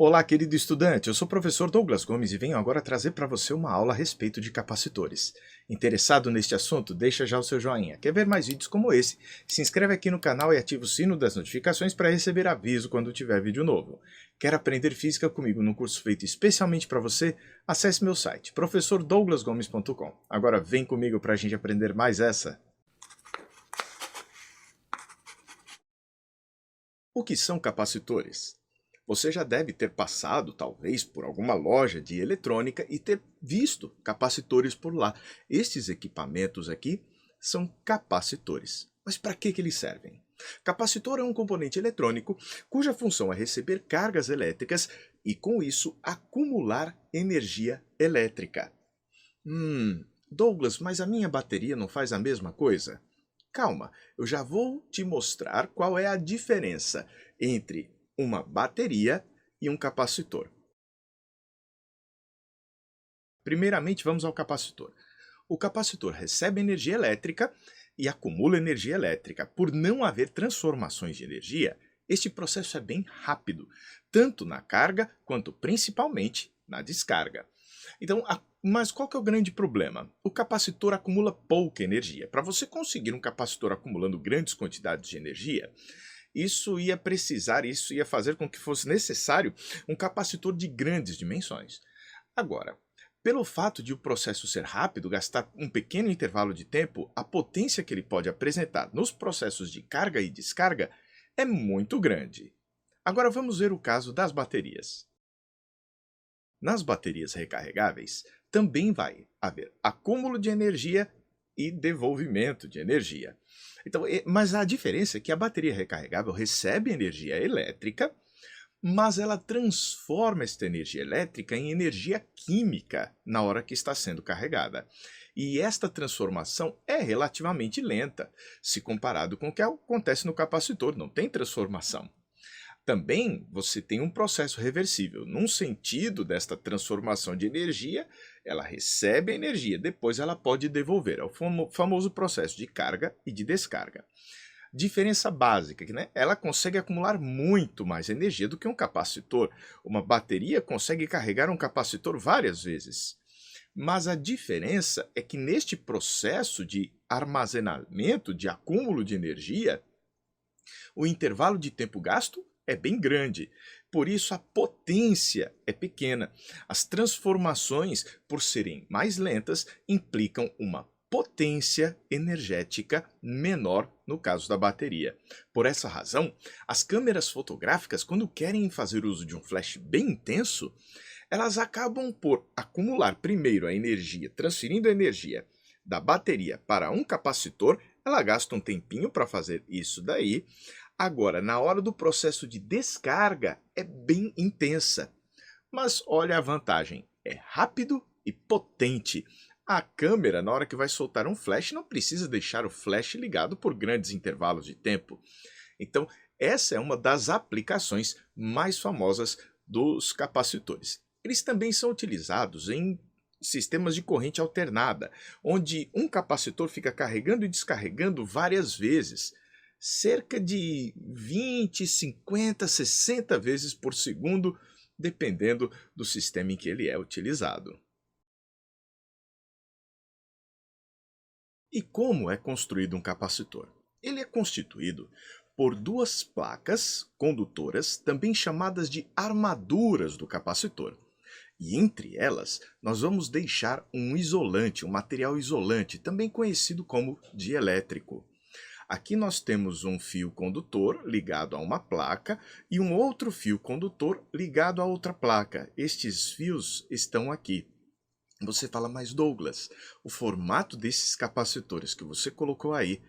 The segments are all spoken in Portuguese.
Olá, querido estudante, eu sou o professor Douglas Gomes e venho agora trazer para você uma aula a respeito de capacitores. Interessado neste assunto? Deixa já o seu joinha. Quer ver mais vídeos como esse? Se inscreve aqui no canal e ativa o sino das notificações para receber aviso quando tiver vídeo novo. Quer aprender física comigo num curso feito especialmente para você? Acesse meu site, professordouglasgomes.com. Agora vem comigo para a gente aprender mais essa. O que são capacitores? Você já deve ter passado, talvez, por alguma loja de eletrônica e ter visto capacitores por lá. Estes equipamentos aqui são capacitores. Mas para que eles servem? Capacitor é um componente eletrônico cuja função é receber cargas elétricas e, com isso, acumular energia elétrica. Douglas, mas a minha bateria não faz a mesma coisa? Calma, eu já vou te mostrar qual é a diferença entre uma bateria e um capacitor. Primeiramente, vamos ao capacitor. O capacitor recebe energia elétrica e acumula energia elétrica. Por não haver transformações de energia, este processo é bem rápido, tanto na carga quanto principalmente na descarga. Então, mas qual que é o grande problema? O capacitor acumula pouca energia. Para você conseguir um capacitor acumulando grandes quantidades de energia, isso ia fazer com que fosse necessário um capacitor de grandes dimensões. Agora, pelo fato de o processo ser rápido, gastar um pequeno intervalo de tempo, a potência que ele pode apresentar nos processos de carga e descarga é muito grande. Agora vamos ver o caso das baterias. Nas baterias recarregáveis, também vai haver acúmulo de energia e devolvimento de energia. Então, mas a diferença é que a bateria recarregável recebe energia elétrica, mas ela transforma esta energia elétrica em energia química na hora que está sendo carregada. E esta transformação é relativamente lenta, se comparado com o que acontece no capacitor, não tem transformação. Também você tem um processo reversível. Num sentido desta transformação de energia, ela recebe a energia, depois ela pode devolver. É o famoso processo de carga e de descarga. Diferença básica, né? Ela consegue acumular muito mais energia do que um capacitor. Uma bateria consegue carregar um capacitor várias vezes. Mas a diferença é que neste processo de armazenamento, de acúmulo de energia, o intervalo de tempo gasto é bem grande, por isso a potência é pequena. As transformações, por serem mais lentas, implicam uma potência energética menor no caso da bateria. Por essa razão, as câmeras fotográficas, quando querem fazer uso de um flash bem intenso, elas acabam por acumular primeiro a energia, transferindo a energia da bateria para um capacitor. Ela gasta um tempinho para fazer isso daí. Agora, na hora do processo de descarga, é bem intensa. Mas olha a vantagem, é rápido e potente. A câmera, na hora que vai soltar um flash, não precisa deixar o flash ligado por grandes intervalos de tempo. Então, essa é uma das aplicações mais famosas dos capacitores. Eles também são utilizados em sistemas de corrente alternada, onde um capacitor fica carregando e descarregando várias vezes, cerca de 20, 50, 60 vezes por segundo, dependendo do sistema em que ele é utilizado. E como é construído um capacitor? Ele é constituído por duas placas condutoras, também chamadas de armaduras do capacitor. E entre elas, nós vamos deixar um isolante, um material isolante, também conhecido como dielétrico. Aqui nós temos um fio condutor ligado a uma placa e um outro fio condutor ligado a outra placa. Estes fios estão aqui. Você fala, mas Douglas, o formato desses capacitores que você colocou aí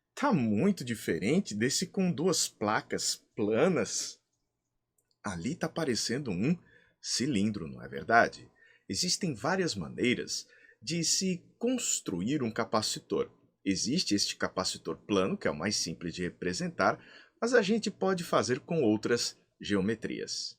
está muito diferente desse com duas placas planas. Ali está parecendo um cilindro, não é verdade? Existem várias maneiras de se construir um capacitor. Existe este capacitor plano, que é o mais simples de representar, mas a gente pode fazer com outras geometrias.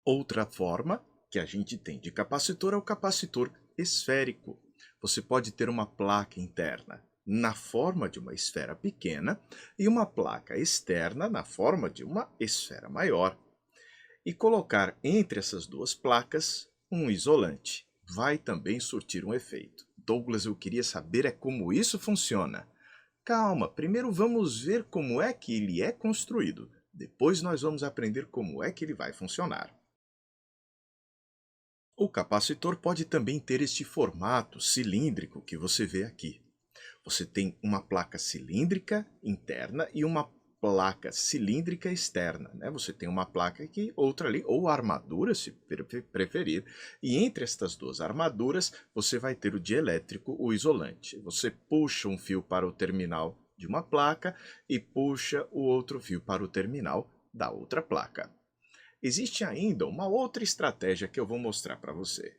Outra forma que a gente tem de capacitor é o capacitor esférico. Você pode ter uma placa interna. na forma de uma esfera pequena e uma placa externa na forma de uma esfera maior. E colocar entre essas duas placas um isolante. Vai também surtir um efeito. Douglas, eu queria saber como isso funciona. Calma, primeiro vamos ver como é que ele é construído. Depois nós vamos aprender como é que ele vai funcionar. O capacitor pode também ter este formato cilíndrico que você vê aqui. Você tem uma placa cilíndrica interna e uma placa cilíndrica externa, né? Você tem uma placa aqui, outra ali, ou armadura, se preferir. E entre estas duas armaduras, você vai ter o dielétrico, o isolante. Você puxa um fio para o terminal de uma placa e puxa o outro fio para o terminal da outra placa. Existe ainda uma outra estratégia que eu vou mostrar para você.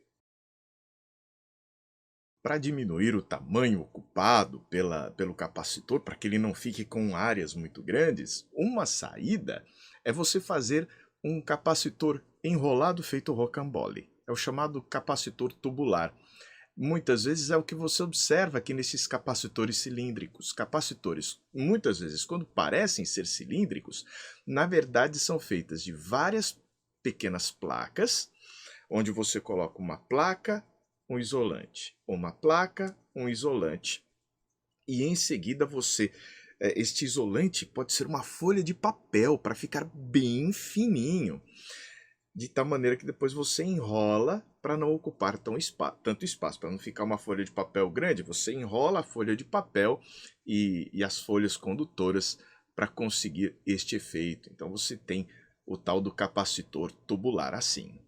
Para diminuir o tamanho ocupado pelo capacitor, para que ele não fique com áreas muito grandes, uma saída é você fazer um capacitor enrolado feito rocambole. É o chamado capacitor tubular. Muitas vezes é o que você observa aqui nesses capacitores cilíndricos. Capacitores, muitas vezes, quando parecem ser cilíndricos, na verdade são feitas de várias pequenas placas, onde você coloca uma placa, um isolante, uma placa, um isolante. E em seguida este isolante pode ser uma folha de papel para ficar bem fininho, de tal maneira que depois você enrola para não ocupar tanto espaço, para não ficar uma folha de papel grande, você enrola a folha de papel e as folhas condutoras para conseguir este efeito. Então você tem o tal do capacitor tubular assim.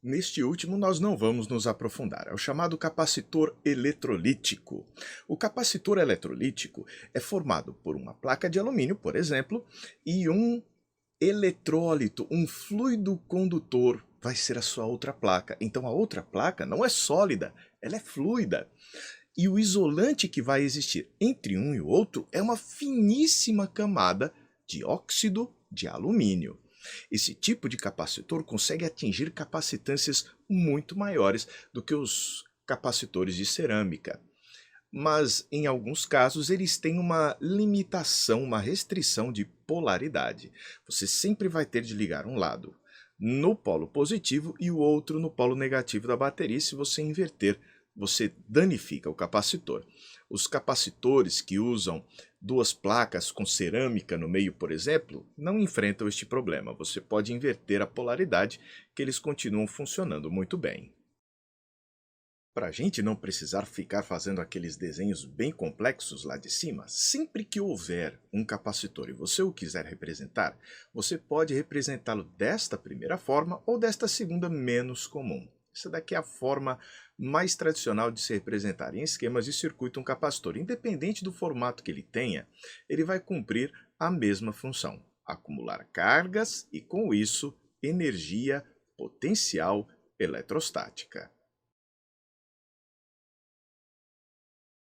Neste último, nós não vamos nos aprofundar. É o chamado capacitor eletrolítico. O capacitor eletrolítico é formado por uma placa de alumínio, por exemplo, e um eletrólito, um fluido condutor, vai ser a sua outra placa. Então a outra placa não é sólida, ela é fluida. E o isolante que vai existir entre um e o outro é uma finíssima camada de óxido de alumínio. Esse tipo de capacitor consegue atingir capacitâncias muito maiores do que os capacitores de cerâmica. Mas, em alguns casos, eles têm uma limitação, uma restrição de polaridade. Você sempre vai ter de ligar um lado no polo positivo e o outro no polo negativo da bateria. Se você inverter, você danifica o capacitor. Os capacitores que usam duas placas com cerâmica no meio, por exemplo, não enfrentam este problema. Você pode inverter a polaridade, que eles continuam funcionando muito bem. Para a gente não precisar ficar fazendo aqueles desenhos bem complexos lá de cima, sempre que houver um capacitor e você o quiser representar, você pode representá-lo desta primeira forma ou desta segunda menos comum. Essa daqui é a forma mais tradicional de se representar em esquemas de circuito um capacitor. Independente do formato que ele tenha, ele vai cumprir a mesma função: acumular cargas e, com isso, energia potencial eletrostática.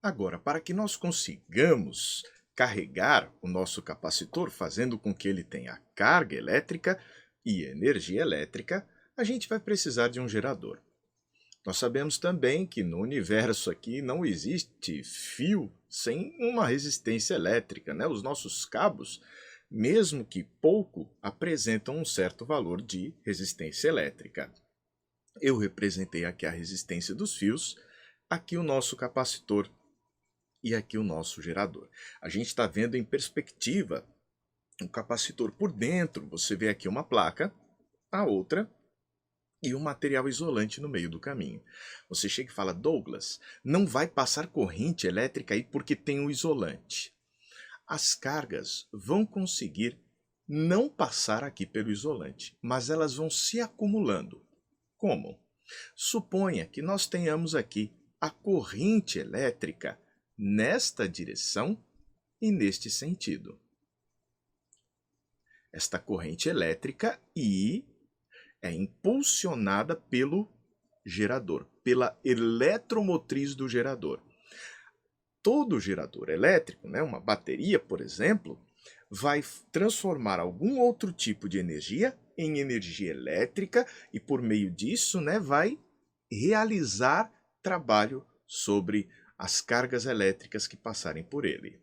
Agora, para que nós consigamos carregar o nosso capacitor, fazendo com que ele tenha carga elétrica e energia elétrica, a gente vai precisar de um gerador. Nós sabemos também que no universo aqui não existe fio sem uma resistência elétrica, né? Os nossos cabos, mesmo que pouco, apresentam um certo valor de resistência elétrica. Eu representei aqui a resistência dos fios, aqui o nosso capacitor e aqui o nosso gerador. A gente está vendo em perspectiva um capacitor por dentro. Você vê aqui uma placa, a outra e um material isolante no meio do caminho. Você chega e fala: Douglas, não vai passar corrente elétrica aí porque tem um isolante. As cargas vão conseguir não passar aqui pelo isolante, mas elas vão se acumulando. Como? Suponha que nós tenhamos aqui a corrente elétrica nesta direção e neste sentido. Esta corrente elétrica é impulsionada pelo gerador, pela eletromotriz do gerador. Todo gerador elétrico, né, uma bateria, por exemplo, vai transformar algum outro tipo de energia em energia elétrica e, por meio disso, né, vai realizar trabalho sobre as cargas elétricas que passarem por ele.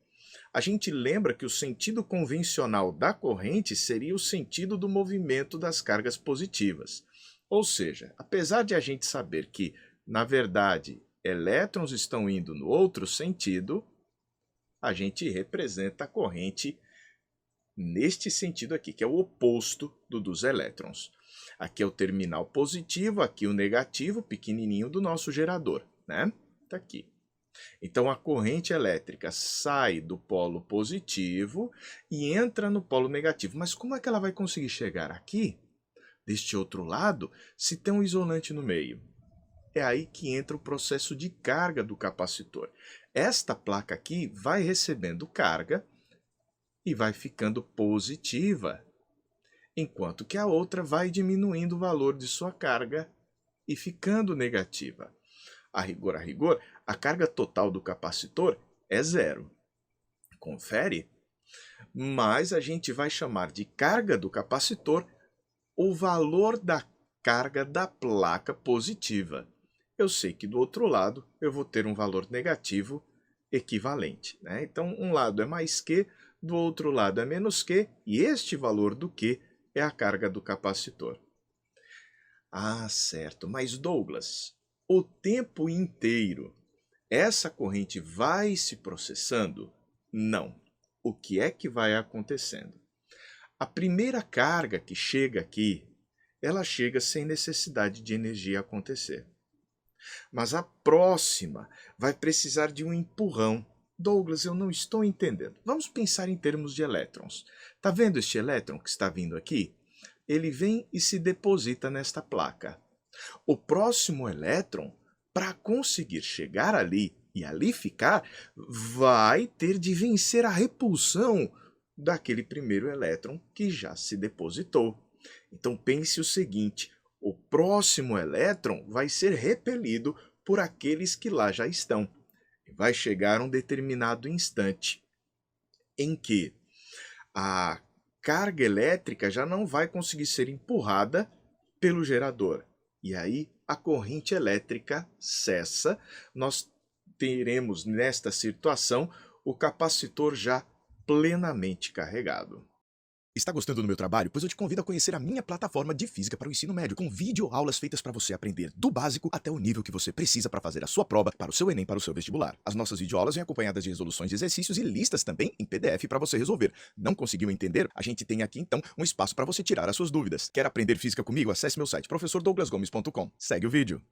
A gente lembra que o sentido convencional da corrente seria o sentido do movimento das cargas positivas. Ou seja, apesar de a gente saber que, na verdade, elétrons estão indo no outro sentido, a gente representa a corrente neste sentido aqui, que é o oposto do dos elétrons. Aqui é o terminal positivo, aqui o negativo, pequenininho do nosso gerador, né? Tá aqui. Então a corrente elétrica sai do polo positivo e entra no polo negativo. Mas como é que ela vai conseguir chegar aqui, deste outro lado, se tem um isolante no meio? É aí que entra o processo de carga do capacitor. Esta placa aqui vai recebendo carga e vai ficando positiva, enquanto que a outra vai diminuindo o valor de sua carga e ficando negativa. A rigor, a carga total do capacitor é zero. Confere? Mas a gente vai chamar de carga do capacitor o valor da carga da placa positiva. Eu sei que do outro lado eu vou ter um valor negativo equivalente, né? Então, um lado é mais que, do outro lado é menos que, e este valor do que é a carga do capacitor. Ah, certo, mas Douglas, o tempo inteiro essa corrente vai se processando? Não. O que é que vai acontecendo? A primeira carga que chega aqui, ela chega sem necessidade de energia acontecer. Mas a próxima vai precisar de um empurrão. Douglas, eu não estou entendendo. Vamos pensar em termos de elétrons. Está vendo este elétron que está vindo aqui? Ele vem e se deposita nesta placa. O próximo elétron, para conseguir chegar ali e ali ficar, vai ter de vencer a repulsão daquele primeiro elétron que já se depositou. Então pense o seguinte, o próximo elétron vai ser repelido por aqueles que lá já estão. Vai chegar um determinado instante em que a carga elétrica já não vai conseguir ser empurrada pelo gerador. E aí a corrente elétrica cessa, nós teremos nesta situação o capacitor já plenamente carregado. Está gostando do meu trabalho? Pois eu te convido a conhecer a minha plataforma de física para o ensino médio, com videoaulas feitas para você aprender do básico até o nível que você precisa para fazer a sua prova para o seu Enem, para o seu vestibular. As nossas videoaulas vêm acompanhadas de resoluções de exercícios e listas também em PDF para você resolver. Não conseguiu entender? A gente tem aqui então um espaço para você tirar as suas dúvidas. Quer aprender física comigo? Acesse meu site professordouglasgomes.com. Segue o vídeo.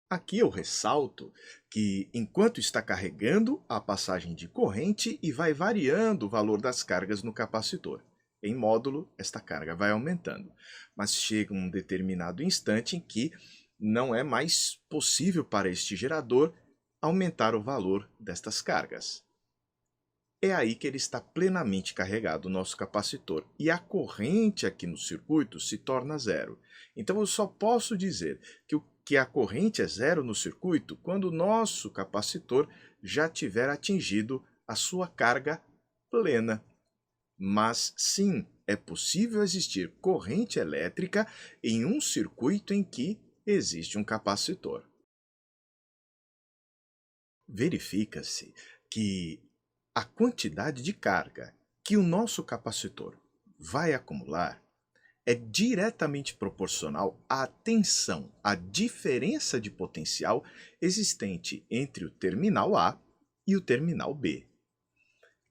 Aqui eu ressalto que, enquanto está carregando a passagem de corrente e vai variando o valor das cargas no capacitor. Em módulo, esta carga vai aumentando, mas chega um determinado instante em que não é mais possível para este gerador aumentar o valor destas cargas. É aí que ele está plenamente carregado, o nosso capacitor, e a corrente aqui no circuito se torna zero. Então eu só posso dizer que a corrente é zero no circuito quando o nosso capacitor já tiver atingido a sua carga plena. Mas sim, é possível existir corrente elétrica em um circuito em que existe um capacitor. Verifica-se que a quantidade de carga que o nosso capacitor vai acumular é diretamente proporcional à tensão, à diferença de potencial existente entre o terminal A e o terminal B.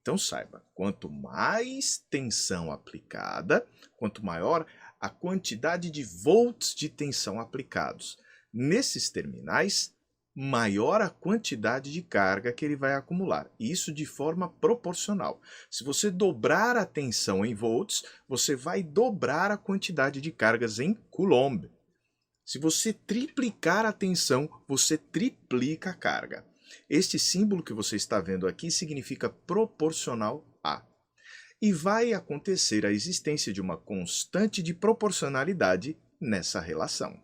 Então saiba, quanto mais tensão aplicada, quanto maior a quantidade de volts de tensão aplicados nesses terminais, maior a quantidade de carga que ele vai acumular. Isso de forma proporcional. Se você dobrar a tensão em volts, você vai dobrar a quantidade de cargas em coulomb. Se você triplicar a tensão, você triplica a carga. Este símbolo que você está vendo aqui significa proporcional a. E vai acontecer a existência de uma constante de proporcionalidade nessa relação.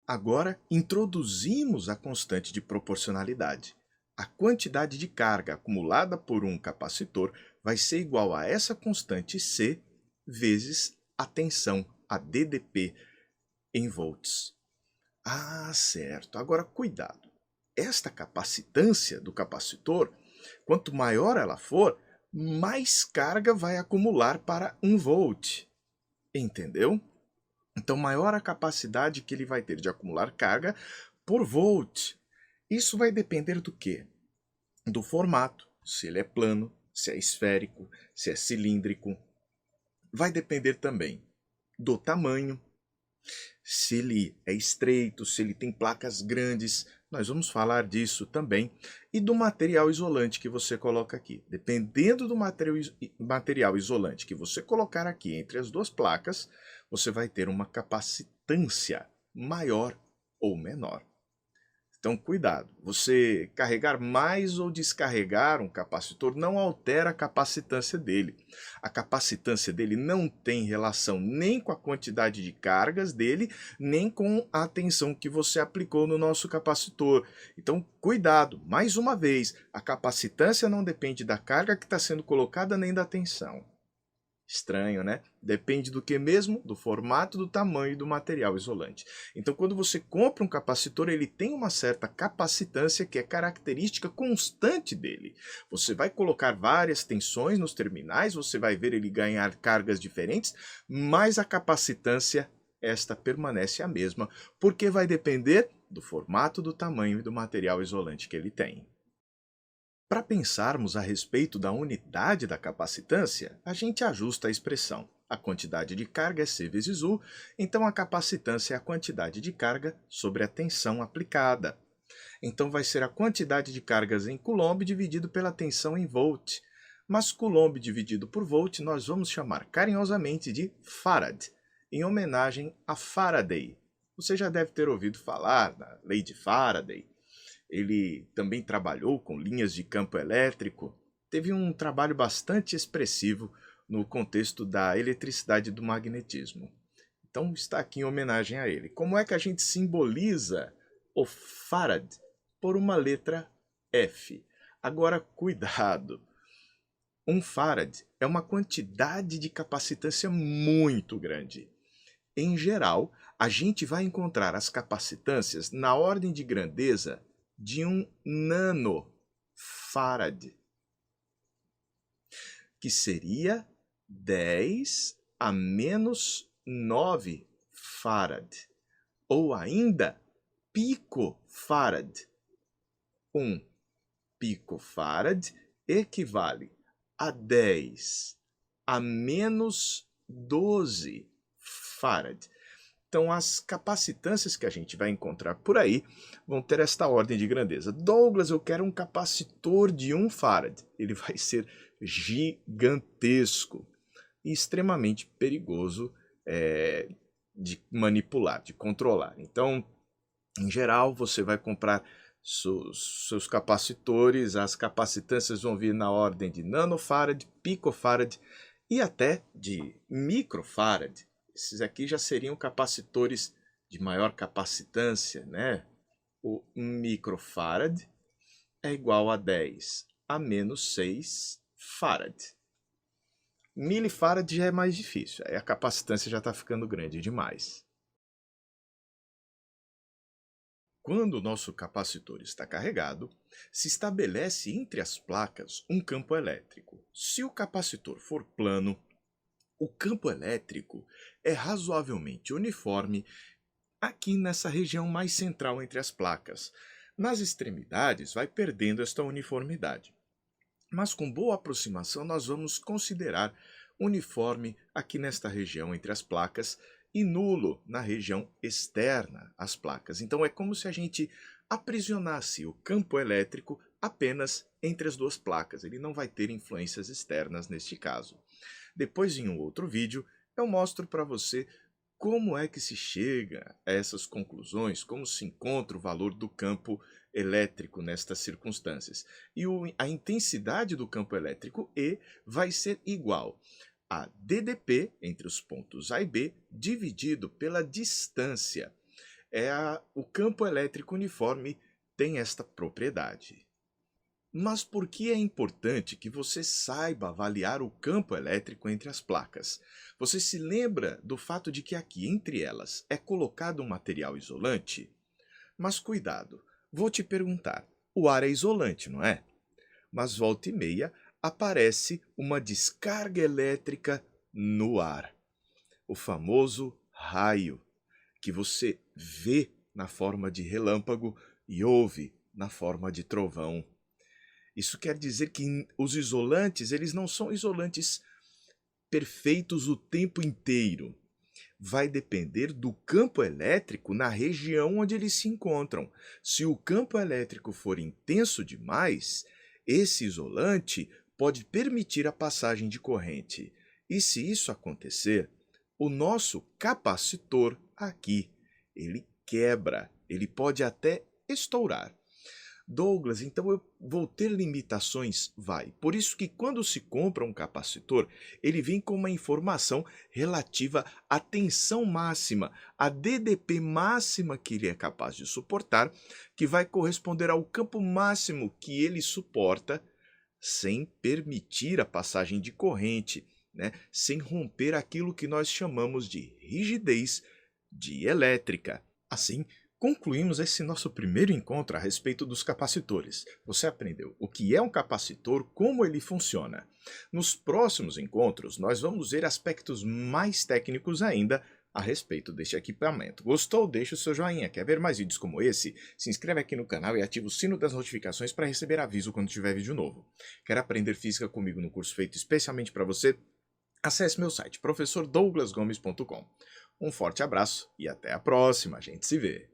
Agora, introduzimos a constante de proporcionalidade. A quantidade de carga acumulada por um capacitor vai ser igual a essa constante C vezes a tensão, a DDP, em volts. Ah, certo. Agora, cuidado. esta capacitância do capacitor, quanto maior ela for, mais carga vai acumular para 1 volt. Entendeu? Então, maior a capacidade que ele vai ter de acumular carga por volt. Isso vai depender do quê? Do formato, se ele é plano, se é esférico, se é cilíndrico. Vai depender também do tamanho, se ele é estreito, se ele tem placas grandes, nós vamos falar disso também, e do material isolante que você coloca aqui. Dependendo do material isolante que você colocar aqui entre as duas placas, você vai ter uma capacitância maior ou menor. Então, cuidado. Você carregar mais ou descarregar um capacitor não altera a capacitância dele. A capacitância dele não tem relação nem com a quantidade de cargas dele, nem com a tensão que você aplicou no nosso capacitor. Então, cuidado. Mais uma vez, a capacitância não depende da carga que está sendo colocada nem da tensão. Estranho, né? Depende do que mesmo? Do formato, do tamanho e do material isolante. Então, quando você compra um capacitor, ele tem uma certa capacitância que é característica constante dele. Você vai colocar várias tensões nos terminais, você vai ver ele ganhar cargas diferentes, mas a capacitância, esta permanece a mesma, porque vai depender do formato, do tamanho e do material isolante que ele tem. Para pensarmos a respeito da unidade da capacitância, a gente ajusta a expressão. A quantidade de carga é C vezes U, então a capacitância é a quantidade de carga sobre a tensão aplicada. Então vai ser a quantidade de cargas em Coulomb dividido pela tensão em volt. Mas Coulomb dividido por volt nós vamos chamar carinhosamente de Farad, em homenagem a Faraday. Você já deve ter ouvido falar da lei de Faraday. Ele também trabalhou com linhas de campo elétrico, teve um trabalho bastante expressivo no contexto da eletricidade e do magnetismo. Então está aqui em homenagem a ele. Como é que a gente simboliza o Farad? Por uma letra F. Agora, cuidado! Um Farad é uma quantidade de capacitância muito grande. Em geral, a gente vai encontrar as capacitâncias na ordem de grandeza de 1 nanofarad, que seria 10 a menos 9 farad, ou ainda picofarad. 1 picofarad equivale a 10 a menos 12 farad. Então, as capacitâncias que a gente vai encontrar por aí vão ter esta ordem de grandeza. Douglas, eu quero um capacitor de 1 farad. Ele vai ser gigantesco e extremamente perigoso de manipular, de controlar. Então, em geral, você vai comprar seus capacitores, as capacitâncias vão vir na ordem de nanofarad, picofarad e até de microfarad. Esses aqui já seriam capacitores de maior capacitância, né? O microfarad é igual a 10 a menos 6 farad. Milifarad já é mais difícil, aí a capacitância já está ficando grande demais. Quando o nosso capacitor está carregado, se estabelece entre as placas um campo elétrico. Se o capacitor for plano, o campo elétrico é razoavelmente uniforme aqui nessa região mais central entre as placas. Nas extremidades vai perdendo esta uniformidade. Mas com boa aproximação nós vamos considerar uniforme aqui nesta região entre as placas e nulo na região externa às placas. Então é como se a gente aprisionasse o campo elétrico apenas entre as duas placas. Ele não vai ter influências externas neste caso. Depois, em um outro vídeo, eu mostro para você como é que se chega a essas conclusões, como se encontra o valor do campo elétrico nestas circunstâncias. E a intensidade do campo elétrico E vai ser igual a DDP, entre os pontos A e B, dividido pela distância. O campo elétrico uniforme tem esta propriedade. Mas por que é importante que você saiba avaliar o campo elétrico entre as placas? Você se lembra do fato de que aqui entre elas é colocado um material isolante? Mas cuidado, Vou te perguntar, o ar é isolante, não é? Mas volta e meia aparece uma descarga elétrica no ar, o famoso raio, que você vê na forma de relâmpago e ouve na forma de trovão. Isso quer dizer que os isolantes, eles não são isolantes perfeitos o tempo inteiro. Vai depender do campo elétrico na região onde eles se encontram. Se o campo elétrico for intenso demais, esse isolante pode permitir a passagem de corrente. E se isso acontecer, o nosso capacitor aqui, ele quebra, ele pode até estourar. Douglas, então eu vou ter limitações? Vai. Por isso que quando se compra um capacitor, ele vem com uma informação relativa à tensão máxima, à DDP máxima que ele é capaz de suportar, que vai corresponder ao campo máximo que ele suporta, sem permitir a passagem de corrente, né? Sem romper aquilo que nós chamamos de rigidez dielétrica. Assim, concluímos esse nosso primeiro encontro a respeito dos capacitores. Você aprendeu o que é um capacitor, como ele funciona. Nos próximos encontros, nós vamos ver aspectos mais técnicos ainda a respeito deste equipamento. Gostou? Deixe o seu joinha. Quer ver mais vídeos como esse? Se inscreve aqui no canal e ativa o sino das notificações para receber aviso quando tiver vídeo novo. Quer aprender física comigo no curso feito especialmente para você? Acesse meu site, professordouglasgomes.com. Um forte abraço e até a próxima. A gente se vê.